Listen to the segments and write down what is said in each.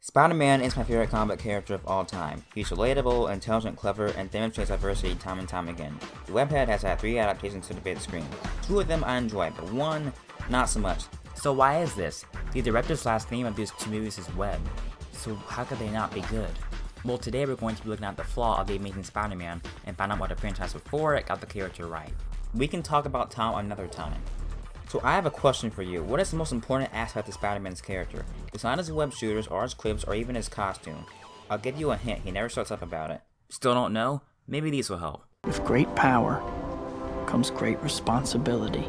Spider-Man is my favorite comic book character of all time. He's relatable, intelligent, clever, and demonstrates diversity time and time again. The webhead has had 3 adaptations to the big screen. 2 of them I enjoy, but 1, not so much. So why is this? The director's last name of these 2 movies is Webb. So how could they not be good? Well, today we're going to be looking at the flaw of the Amazing Spider-Man and find out what the franchise before it got the character right. We can talk about Tom another time. So I have a question for you. What is the most important aspect of Spider-Man's character? It's not his web shooters or his quips or even his costume. I'll give you a hint, he never shuts up about it. Still don't know? Maybe these will help. With great power comes great responsibility.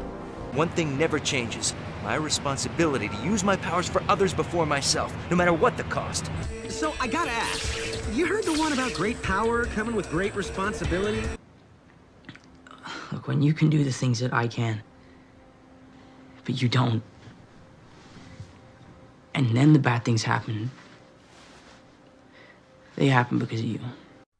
One thing never changes. My responsibility to use my powers for others before myself, no matter what the cost. So I gotta ask, you heard the one about great power coming with great responsibility? Look, when you can do the things that I can, but you don't, and then the bad things happen, they happen because of you.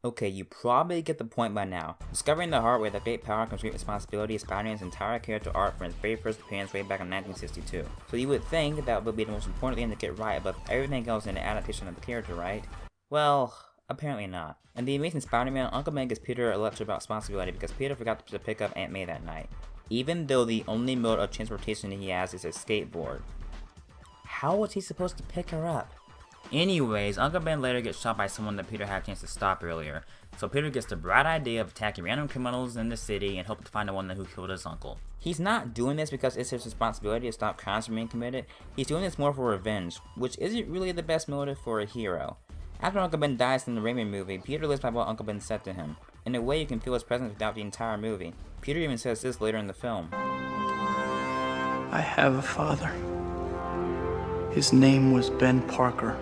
Okay, you probably get the point by now. Discovering the hard way that great power comes great responsibility is Spider-Man's entire character arc from his very first appearance way back in 1962. So you would think that would be the most important thing to get right above everything else in the adaptation of the character, right? Well, apparently not. In The Amazing Spider-Man, Uncle Ben gives Peter a lecture about responsibility because Peter forgot to pick up Aunt May that night, even though the only mode of transportation he has is a skateboard. How was he supposed to pick her up? Anyways, Uncle Ben later gets shot by someone that Peter had a chance to stop earlier, so Peter gets the bright idea of attacking random criminals in the city and hoping to find the one who killed his uncle. He's not doing this because it's his responsibility to stop crimes from being committed. He's doing this more for revenge, which isn't really the best motive for a hero. After Uncle Ben dies in the Raimi movie, Peter lives by what Uncle Ben said to him. In a way, you can feel his presence without the entire movie. Peter even says this later in the film. I have a father. His name was Ben Parker.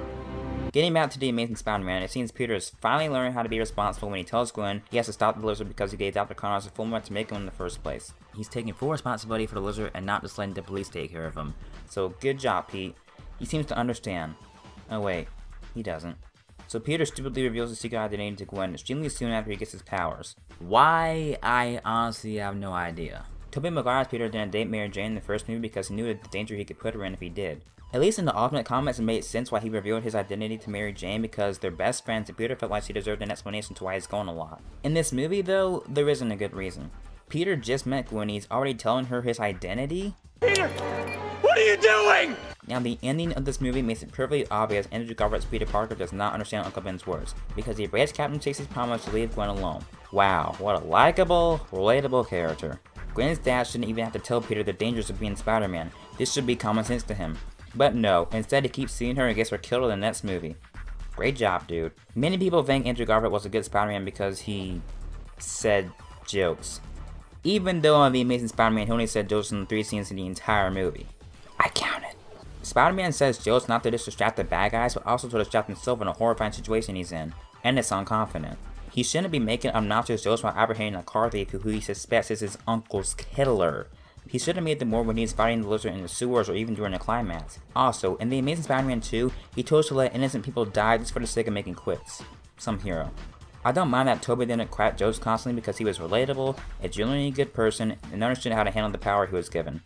Getting back to The Amazing Spider-Man, it seems Peter is finally learning how to be responsible when he tells Gwen he has to stop the lizard because he gave Dr. Connors a full right to make him in the first place. He's taking full responsibility for the lizard and not just letting the police take care of him. So good job, Pete. He seems to understand. Oh wait, he doesn't. So Peter stupidly reveals his secret identity to Gwen extremely soon after he gets his powers. Why? I honestly have no idea. Tobey Maguire's Peter didn't date Mary Jane in the first movie because he knew the danger he could put her in if he did. At least in the alternate comics, it made sense why he revealed his identity to Mary Jane because they're best friends and Peter felt like she deserved an explanation to why he's gone a lot. In this movie though, there isn't a good reason. Peter just met Gwen, he's already telling her his identity? Peter! What are you doing? Now the ending of this movie makes it perfectly obvious Andrew Garfield's Peter Parker does not understand Uncle Ben's words, because he breaks Captain Chase's promise to leave Gwen alone. Wow, what a likable, relatable character. Gwen's dad shouldn't even have to tell Peter the dangers of being Spider-Man. This should be common sense to him. But no, instead he keeps seeing her and gets her killed in the next movie. Great job, dude. Many people think Andrew Garfield was a good Spider-Man because he said jokes. Even though on The Amazing Spider-Man he only said jokes in 3 scenes in the entire movie. I counted. Spider-Man says jokes not to just distract the bad guys, but also to distract himself in a horrifying situation he's in, and it's unconfident. He shouldn't be making obnoxious jokes while apprehending a car thief who he suspects is his uncle's killer. He should have made them more when he's fighting the lizard in the sewers or even during the climax. Also, in The Amazing Spider-Man 2, he chose to let innocent people die just for the sake of making quits. Some hero. I don't mind that Tobey didn't crack jokes constantly because he was relatable, a genuinely good person, and understood how to handle the power he was given.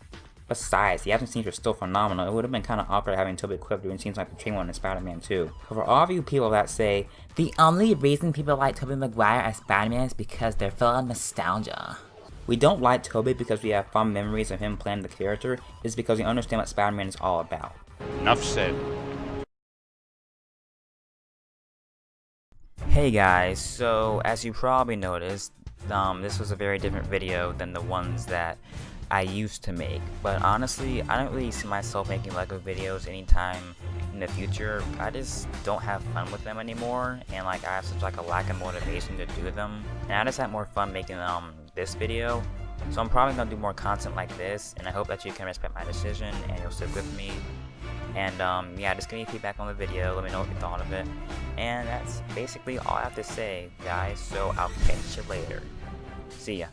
Besides, the action scenes were still phenomenal. It would have been kinda awkward having Tobey quip during scenes like the train one in Spider-Man 2. But for all of you people that say, the only reason people like Tobey Maguire as Spider-Man is because they're full of nostalgia. We don't like Tobey because we have fond memories of him playing the character, it's because we understand what Spider-Man is all about. Enough said. Hey guys, so as you probably noticed, this was a very different video than the ones that I used to make. But honestly, I don't really see myself making LEGO videos anytime in the future. I just don't have fun with them anymore, and like I have such like a lack of motivation to do them. And I just had more fun making this video. So I'm probably gonna do more content like this, and I hope that you can respect my decision and you'll stick with me. And yeah, just give me feedback on the video, let me know what you thought of it. And that's basically all I have to say, guys, so I'll catch you later. See ya.